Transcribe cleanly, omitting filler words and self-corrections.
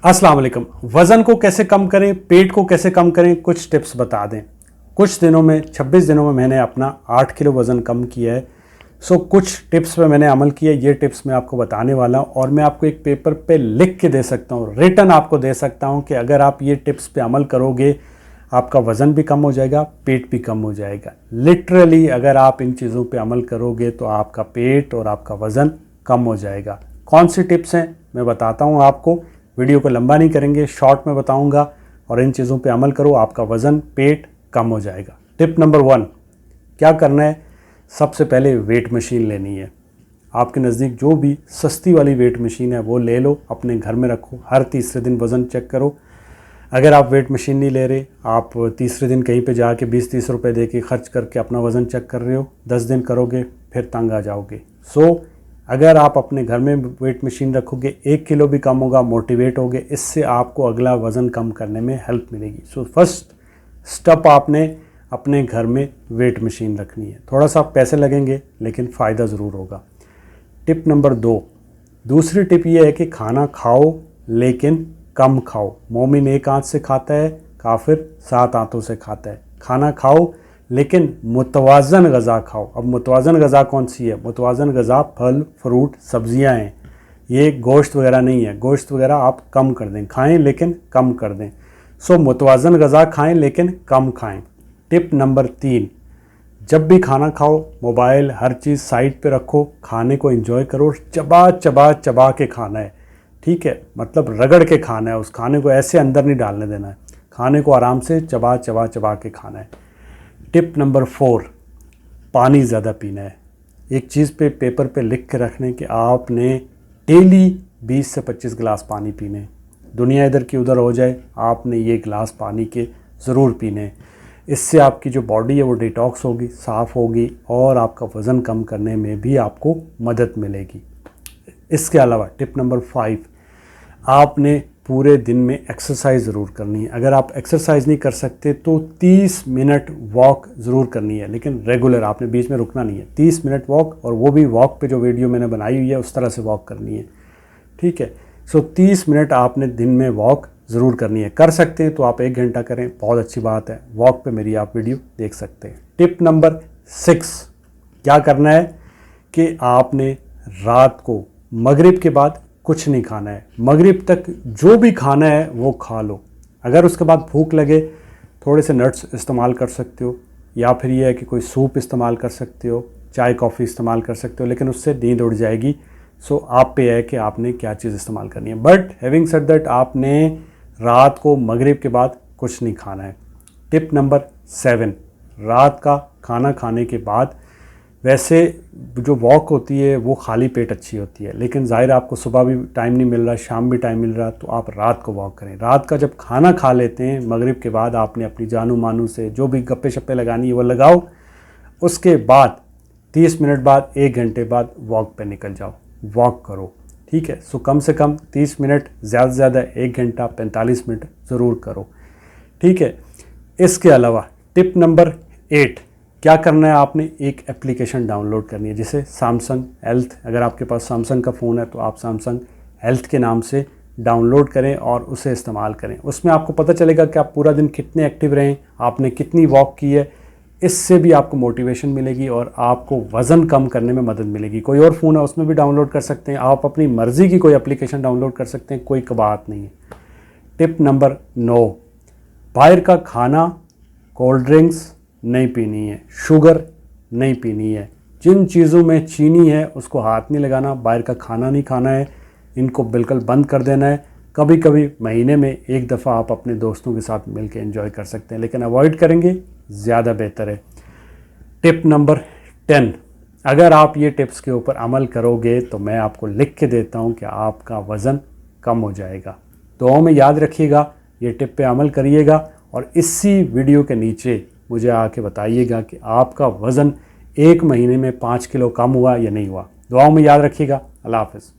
अस्सलाम वालेकुम। वज़न को कैसे कम करें, पेट को कैसे कम करें, कुछ टिप्स बता दें। कुछ दिनों में 26 दिनों में मैंने अपना 8 किलो वज़न कम किया है। कुछ टिप्स पे मैंने अमल किया। ये टिप्स मैं आपको बताने वाला हूँ और मैं आपको एक पेपर पे लिख के दे सकता हूँ, रिटन आपको दे सकता हूँ कि अगर आप ये टिप्स पे अमल करोगे आपका वज़न भी कम हो जाएगा, पेट भी कम हो जाएगा। लिटरली अगर आप इन चीज़ों पे अमल करोगे तो आपका पेट और आपका वज़न कम हो जाएगा। कौन सी टिप्स हैं मैं बताता हूँ आपको। वीडियो को लंबा नहीं करेंगे, शॉर्ट में बताऊंगा और इन चीज़ों पे अमल करो, आपका वज़न पेट कम हो जाएगा। टिप नंबर 1, क्या करना है? सबसे पहले वेट मशीन लेनी है। आपके नज़दीक जो भी सस्ती वाली वेट मशीन है वो ले लो, अपने घर में रखो। हर तीसरे दिन वज़न चेक करो। अगर आप वेट मशीन नहीं ले रहे, आप तीसरे दिन कहीं पे जाके 20-30 रुपये दे के खर्च करके अपना वज़न चेक कर रहे हो, 10 दिन करोगे फिर तंग आ जाओगे। अगर आप अपने घर में वेट मशीन रखोगे, 1 किलो भी कम होगा, मोटिवेट होगे, इससे आपको अगला वज़न कम करने में हेल्प मिलेगी। फर्स्ट स्टेप आपने अपने घर में वेट मशीन रखनी है। थोड़ा सा पैसे लगेंगे लेकिन फ़ायदा ज़रूर होगा। टिप नंबर 2, दूसरी टिप ये है कि खाना खाओ लेकिन कम खाओ। मोमिन एक आंत से खाता है, काफिर 7 आंतों से खाता है। खाना खाओ लेकिन मुतवाज़न ग़ज़ा खाओ। अब मुतवाज़न ग़ज़ा कौन सी है? मुतवाज़न ग़ज़ा फल, फ्रूट, सब्ज़ियाँ हैं। ये गोश्त वगैरह नहीं है। गोश्त वगैरह आप कम कर दें, खाएं लेकिन कम कर दें। मुतवाज़न ग़ज़ा खाएं लेकिन कम खाएं। टिप नंबर 3, जब भी खाना खाओ मोबाइल हर चीज़ साइड पे रखो, खाने को एंजॉय करो। चबा के खाना है, ठीक है? मतलब रगड़ के खाना है। उस खाने को ऐसे अंदर नहीं डालने देना है। खाने को आराम से चबा के खाना है। टिप नंबर 4, पानी ज़्यादा पीना है। एक चीज़ पे पेपर पे लिख के रखने कि आपने डेली 20 से 25 गिलास पानी पीने। दुनिया इधर की उधर हो जाए, आपने ये गिलास पानी के ज़रूर पीने। इससे आपकी जो बॉडी है वो डिटॉक्स होगी, साफ़ होगी और आपका वज़न कम करने में भी आपको मदद मिलेगी। इसके अलावा टिप नंबर 5, आपने पूरे दिन में एक्सरसाइज ज़रूर करनी है। अगर आप एक्सरसाइज नहीं कर सकते तो 30 मिनट वॉक ज़रूर करनी है, लेकिन रेगुलर, आपने बीच में रुकना नहीं है। 30 मिनट वॉक, और वो भी वॉक पे जो वीडियो मैंने बनाई हुई है उस तरह से वॉक करनी है, ठीक है? 30 मिनट आपने दिन में वॉक ज़रूर करनी है। कर सकते हैं तो आप 1 घंटा करें, बहुत अच्छी बात है। वॉक पे मेरी आप वीडियो देख सकते हैं। टिप नंबर 6, क्या करना है कि आपने रात को मगरिब के बाद कुछ नहीं खाना है। मगरिब तक जो भी खाना है वो खा लो। अगर उसके बाद भूख लगे थोड़े से नट्स इस्तेमाल कर सकते हो, या फिर ये है कि कोई सूप इस्तेमाल कर सकते हो, चाय कॉफ़ी इस्तेमाल कर सकते हो, लेकिन उससे नींद उड़ जाएगी। आप पे है कि आपने क्या चीज़ इस्तेमाल करनी है। बट हैविंग सेड दैट, आपने रात को मगरिब के बाद कुछ नहीं खाना है। टिप नंबर 7, रात का खाना खाने के बाद, वैसे जो वॉक होती है वो खाली पेट अच्छी होती है, लेकिन ज़ाहिर आपको सुबह भी टाइम नहीं मिल रहा, शाम भी टाइम मिल रहा, तो आप रात को वॉक करें। रात का जब खाना खा लेते हैं मगरिब के बाद, आपने अपनी जानू मानू से जो भी गप्पे शप्पे लगानी है वो लगाओ। उसके बाद 30 मिनट बाद, 1 घंटे बाद वॉक पे निकल जाओ, वॉक करो, ठीक है? कम से कम 30 मिनट, ज़्यादा से ज़्यादा 1 घंटा 45 मिनट ज़रूर करो, ठीक है? इसके अलावा टिप नंबर 8, क्या करना है? आपने एक एप्लीकेशन डाउनलोड करनी है जिसे सैमसंग हेल्थ, अगर आपके पास सैमसंग का फ़ोन है तो आप सैमसंग हेल्थ के नाम से डाउनलोड करें और उसे इस्तेमाल करें। उसमें आपको पता चलेगा कि आप पूरा दिन कितने एक्टिव रहें, आपने कितनी वॉक की है। इससे भी आपको मोटिवेशन मिलेगी और आपको वज़न कम करने में मदद मिलेगी। कोई और फ़ोन है उसमें भी डाउनलोड कर सकते हैं, आप अपनी मर्ज़ी की कोई एप्लीकेशन डाउनलोड कर सकते हैं, कोई बात नहीं है। टिप नंबर 9, बाहर का खाना, कोल्ड ड्रिंक्स नहीं पीनी है, शुगर नहीं पीनी है। जिन चीज़ों में चीनी है उसको हाथ नहीं लगाना, बाहर का खाना नहीं खाना है, इनको बिल्कुल बंद कर देना है। कभी कभी महीने में 1 दफ़ा आप अपने दोस्तों के साथ मिलकर एंजॉय कर सकते हैं, लेकिन अवॉइड करेंगे ज़्यादा बेहतर है। टिप नंबर 10, अगर आप ये टिप्स के ऊपर अमल करोगे तो मैं आपको लिख के देता हूँ कि आपका वज़न कम हो जाएगा। दुआओं में याद रखिएगा, ये टिप पे अमल करिएगा और इसी वीडियो के नीचे मुझे आके बताइएगा कि आपका वज़न 1 महीने में 5 किलो कम हुआ या नहीं हुआ। दुआओं में याद रखिएगा। अल्लाह हाफ़िज़।